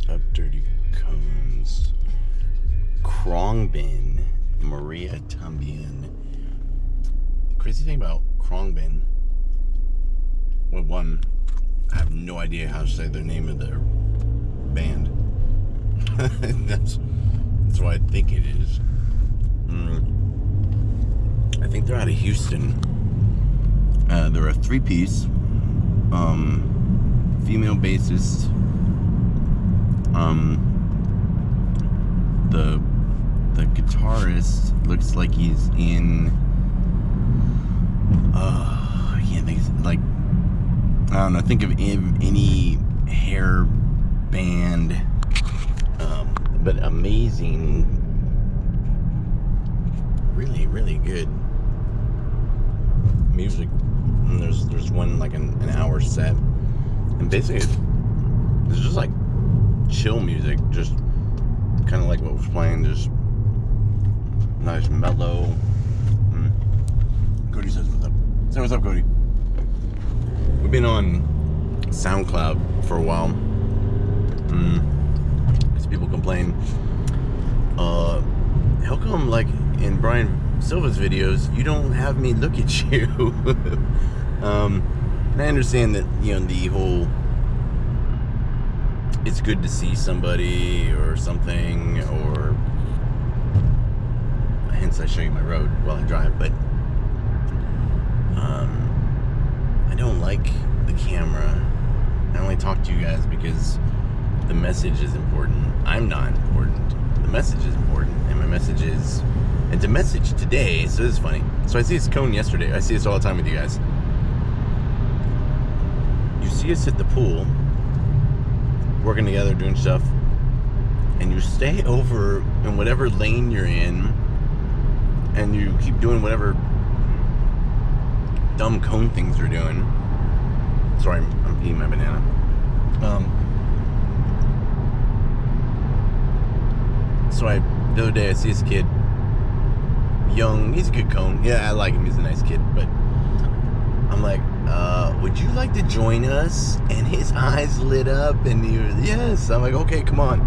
What's up, Dirty Cones? Khurangbin, Maria Tambien. The crazy thing about Khurangbin, well, one, I have no idea how to say the name of their band. that's what I think it is. I think they're out of Houston. They're a three-piece, female bassist. The guitarist looks like he's in I can't think, like, I don't know, think of any hair band, but amazing, really good music. And there's one like an hour set, and basically it's just like chill music, just kind of like what was playing, just nice mellow. Cody says what's up. Say what's up, Cody. We've been on SoundCloud for a while, because people complain, how come, like in Brian Silva's videos, you don't have me look at you? And I understand that, you know, the whole it's good to see somebody or something, or hence I show you my road while I drive, but I don't like the camera. I only talk to you guys because the message is important. I'm not important. The message is important, and my message is, and to message today, so this is funny. So I see this cone yesterday. I see this all the time with you guys. You see us at the pool, working together, doing stuff, and you stay over in whatever lane you're in, and you keep doing whatever dumb cone things you're doing. Sorry, I'm eating my banana. So the other day I see this kid, young, he's a good cone. Yeah, I like him, he's a nice kid, but I'm like, would you like to join us? And his eyes lit up, and he was, yes. I'm like, okay, come on.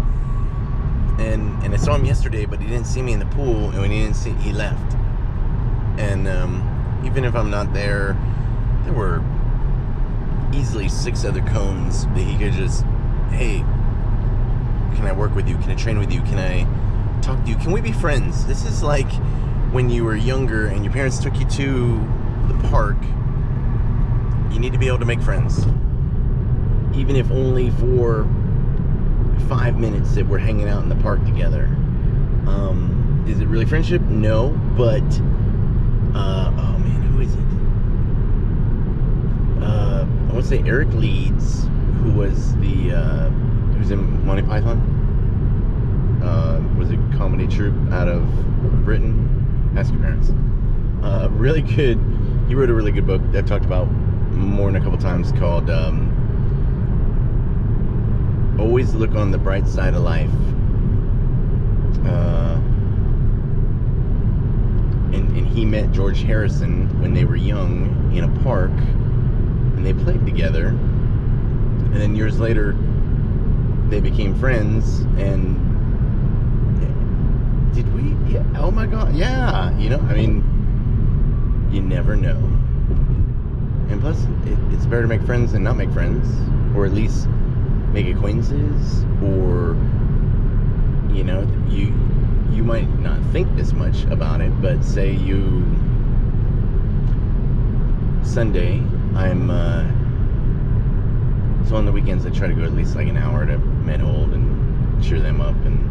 And I saw him yesterday, but he didn't see me in the pool, and when he didn't see, he left. And even if I'm not there, there were easily 6 other cones that he could just, hey, can I work with you? Can I train with you? Can I talk to you? Can we be friends? This is like when you were younger and your parents took you to the park. You need to be able to make friends, even if only for 5 minutes that we're hanging out in the park together. Is it really friendship? No, but oh man, who is it? I want to say Eric Leeds, who was who's in Monty Python, was a comedy troupe out of Britain. Ask your parents. Really good. He wrote a really good book that I've talked about more than a couple times, called Always Look on the Bright Side of Life. And he met George Harrison when they were young in a park, and they played together, and then years later they became friends. And did we? Yeah, oh my god, yeah. You know, I mean, you never know. And plus, it's better to make friends than not make friends, or at least make acquaintances, or, you know, you might not think this much about it, but say Sunday, so on the weekends I try to go at least like an hour to Medhold and cheer them up, and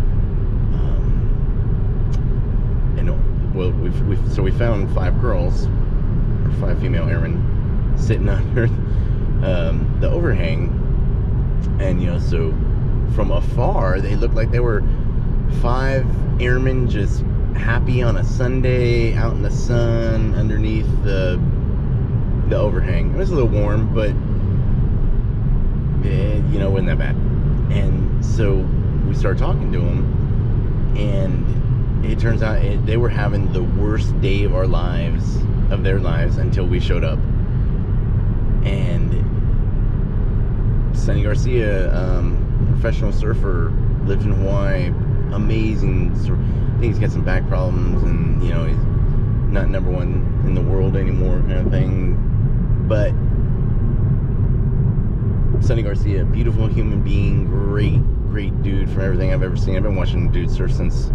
well, we found 5 girls, or 5 female airmen, sitting under the overhang, and, you know, so from afar they looked like they were 5 airmen just happy on a Sunday out in the sun underneath the overhang. It was a little warm, but you know, it wasn't that bad. And so we started talking to them, and it turns out they were having the worst day of their lives until we showed up. And Garcia, professional surfer, lived in Hawaii, amazing. I think he's got some back problems, and you know, he's not number one in the world anymore, kind of thing. But Sonny Garcia, beautiful human being, great dude from everything I've ever seen. I've been watching the dude surf since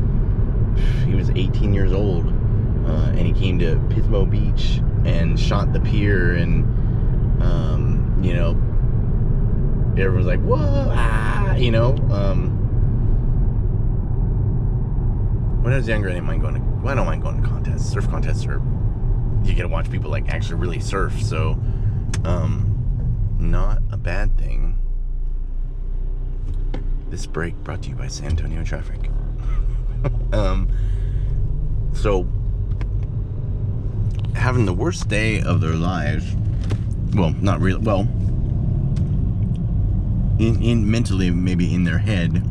he was 18 years old, and he came to Pismo Beach and shot the pier, and you know, everyone's like, whoa, ah, you know. When I was younger, I don't mind going to contests. Surf contests are, you get to watch people like actually really surf, so not a bad thing. This break brought to you by San Antonio Traffic. So having the worst day of their lives, well, not really, well, in mentally, maybe in their head.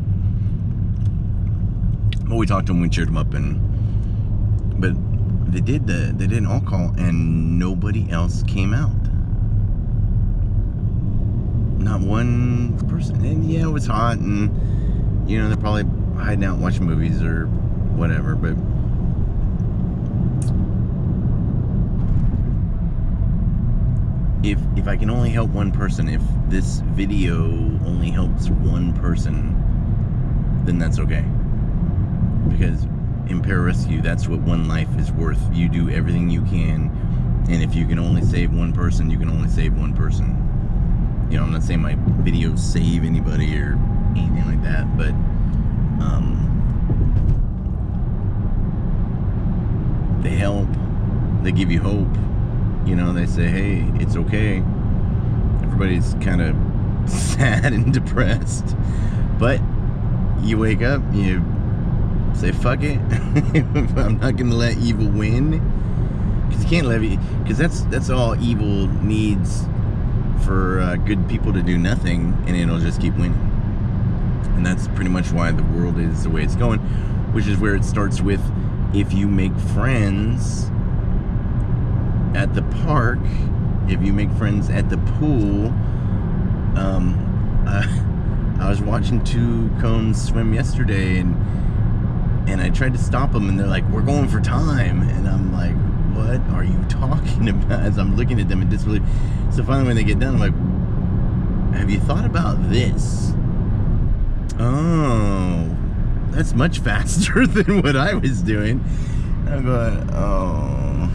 Well, we talked to them, we cheered them up, but they did an all call, and nobody else came out. Not one person. And yeah, it was hot, and you know, they're probably hiding out watching movies or whatever, but if I can only help one person, if this video only helps one person, then that's okay. Because in pararescue, that's what one life is worth. You do everything you can, and if you can only save one person, you can only save one person. You know, I'm not saying my videos save anybody or anything like that, but they help. They give you hope. You know, they say, hey, it's okay. Everybody's kind of sad and depressed, but you wake up, you say, fuck it. I'm not gonna let evil win, because you can't let it, because that's all evil needs, for good people to do nothing, and it'll just keep winning. And that's pretty much why the world is the way it's going, which is where it starts with, if you make friends at the park, if you make friends at the pool. I was watching two cones swim yesterday, and I tried to stop them, and they're like, we're going for time, and I'm like, what are you talking about? As I'm looking at them in disbelief. So finally, when they get done, I'm like, have you thought about this? Oh, that's much faster than what I was doing. And I'm going, oh,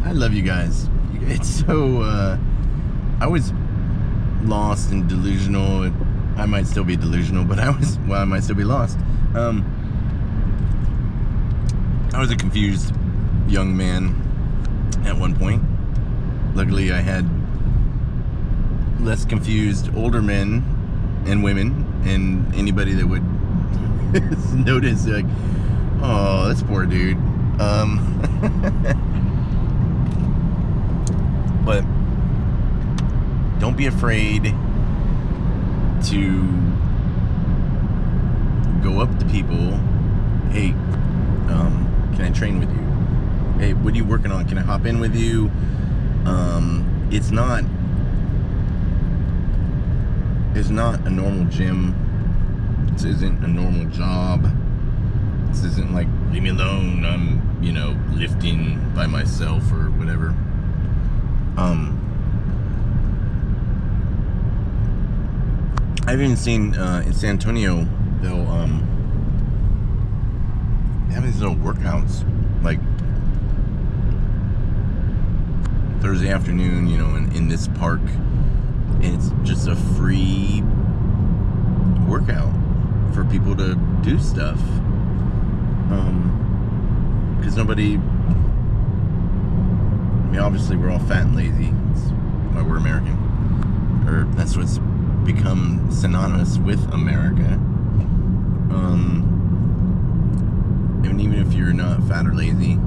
I love you guys. It's so, I was lost and delusional. I might still be delusional, but I might still be lost. I was a confused young man at one point. Luckily, I had less confused older men and women, and anybody that would notice, like, oh, this poor dude. But don't be afraid to go up to people. Hey, can I train with you? Hey, what are you working on? Can I hop in with you? It's not a normal gym. This isn't a normal job. This isn't like, leave me alone, I'm, you know, lifting by myself or whatever. I've even seen in San Antonio, they'll have these little workouts, like Thursday afternoon, you know, in this park, and it's just a free workout for people to do stuff, because nobody, I mean, obviously we're all fat and lazy. That's why we're American, or that's what's become synonymous with America. And even if you're not fat or lazy,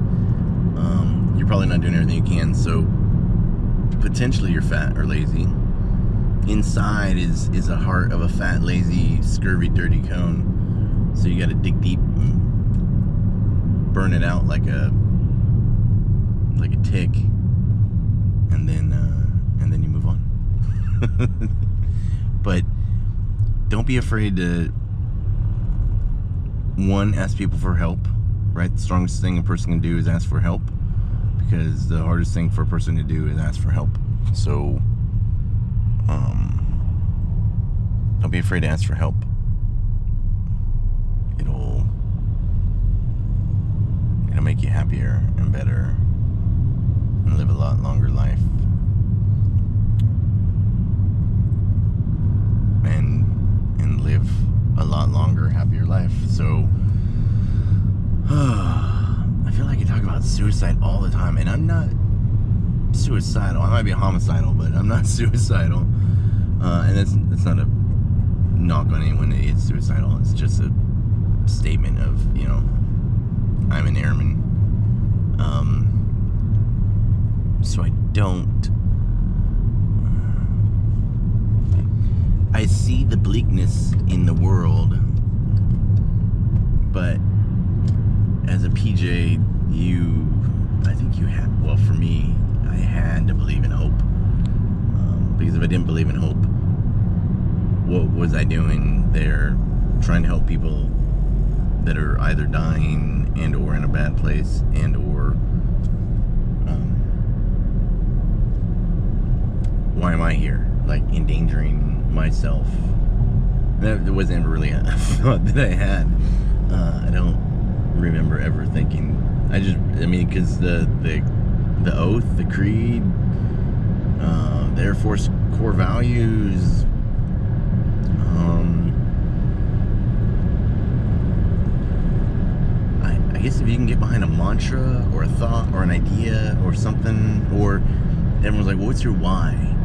you're probably not doing everything you can, so potentially you're fat or lazy. Inside is a heart of a fat, lazy, scurvy, dirty cone. So you gotta dig deep and burn it out like a tick, and then you move on. But don't be afraid to, one, ask people for help, right? The strongest thing a person can do is ask for help, because the hardest thing for a person to do is ask for help. So, don't be afraid to ask for help. It'll make you happier and better and live a lot longer life. And live a lot longer, happier life. So, I feel like I talk about suicide all the time, and I'm not suicidal. I might be homicidal, but I'm not suicidal. And that's not a knock on anyone that is suicidal. It's just a statement of, I'm an airman. So I see the bleakness in the world, but as a PJ, I think you had, well, for me, I had to believe in hope. Because if I didn't believe in hope, what was I doing there trying to help people that are either dying and or in a bad place and or why am I here? Like, endangering myself. That wasn't ever really a thought that I had. I don't remember ever thinking. Because the oath, the creed, the Air Force core values, I guess if you can get behind a mantra or a thought or an idea or something, or everyone's like, well, what's your why?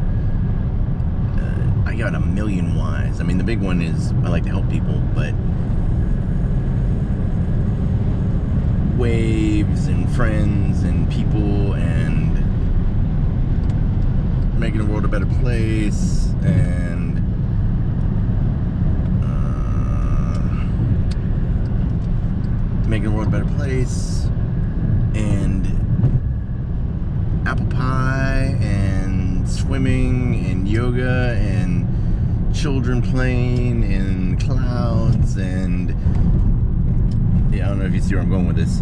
I got a million whys. The big one is I like to help people, but waves and friends and people and making the world a better place and making the world a better place and apple pie and swimming and yoga and children playing in clouds and I don't know if you see where I'm going with this.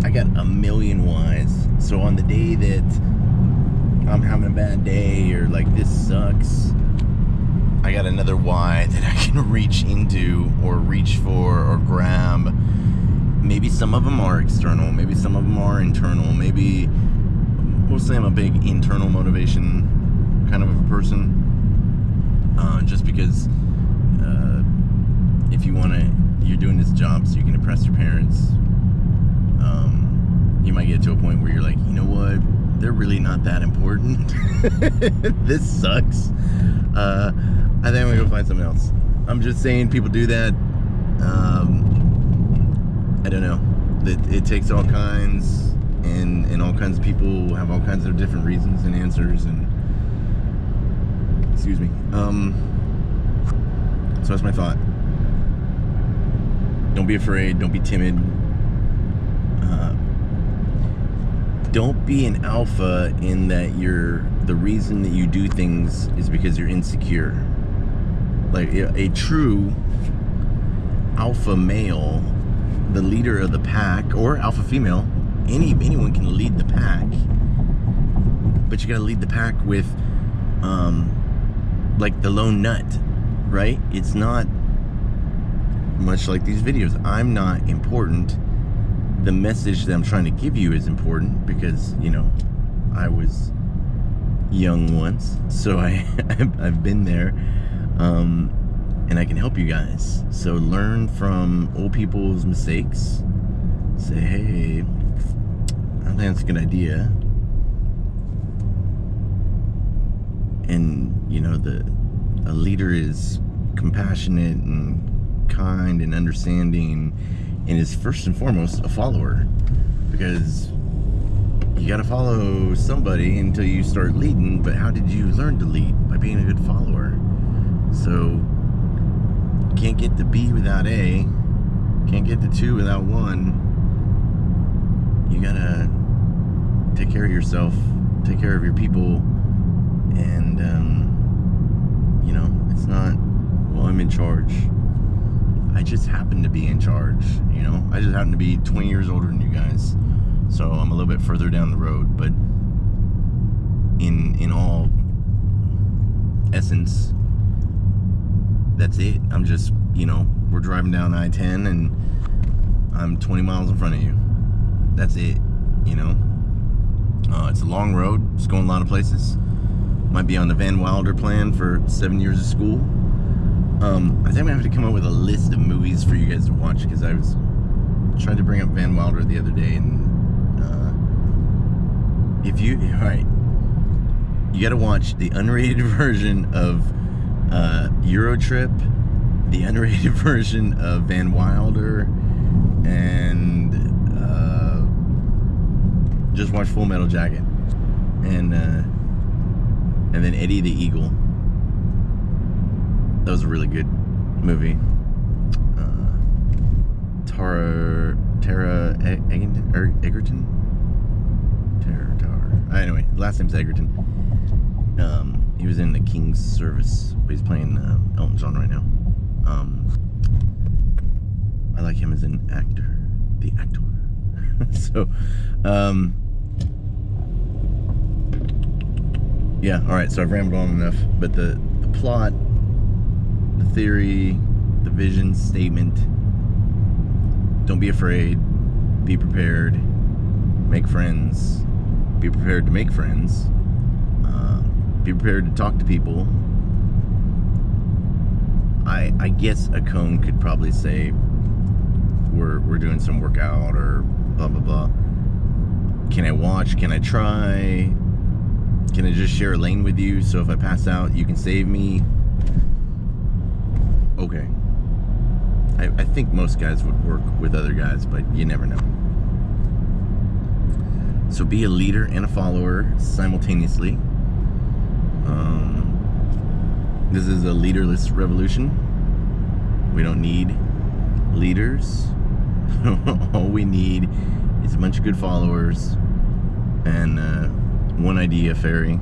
I got a million whys. So on the day that I'm having a bad day or like this sucks, I got another why that I can reach into or reach for or grab. Maybe some of them are external, maybe some of them are internal, maybe mostly I'm a big internal motivation kind of a person. Just because if you're doing this job so you can impress your parents, you might get to a point where you're like, you know what, they're really not that important. This sucks. I think I'm gonna go find something else. I'm just saying people do that. I don't know. It takes all kinds, and all kinds of people have all kinds of different reasons and answers, and excuse me. So that's my thought. Don't be afraid. Don't be timid. Don't be an alpha in that the reason that you do things is because you're insecure. Like a true alpha male, the leader of the pack, or alpha female, anyone can lead the pack, but you gotta lead the pack with like the lone nut, right? It's not much like these videos. I'm not important. The message that I'm trying to give you is important because, I was young once, so I've been there, and I can help you guys. So learn from old people's mistakes. Say, hey, I think that's a good idea. And, a leader is compassionate and kind and understanding, and is first and foremost a follower, because you got to follow somebody until you start leading. But how did you learn to lead? By being a good follower. So can't get to B without A, can't get to 2 without 1. You gotta take care of yourself, take care of your people, and it's in charge. I just happen to be in charge, you know? I just happen to be 20 years older than you guys. So I'm a little bit further down the road, but in all essence, that's it. I'm just, you know, we're driving down I-10 and I'm 20 miles in front of you. That's it, you know? It's a long road. It's going a lot of places. Might be on the Van Wilder plan for 7 years of school. I think I'm gonna have to come up with a list of movies for you guys to watch, because I was trying to bring up Van Wilder the other day, and alright, you gotta watch the unrated version of Eurotrip, the unrated version of Van Wilder, and just watch Full Metal Jacket, and then Eddie the Eagle. That was a really good movie. Tara Egerton? Anyway, last name's Egerton. He was in The King's Service, but he's playing Elton John right now. I like him as an actor. The actor. So, yeah, alright, so I've rambled on enough, but the plot, the theory, the vision statement: don't be afraid, be prepared, make friends, be prepared to make friends, be prepared to talk to people. I guess a cone could probably say we're doing some workout or blah blah blah. Can I watch? Can I try? Can I just share a lane with you, so if I pass out you can save me? Okay. I think most guys would work with other guys, but you never know. So be a leader and a follower simultaneously. This is a leaderless revolution. We don't need leaders. All we need is a bunch of good followers and one idea fairy.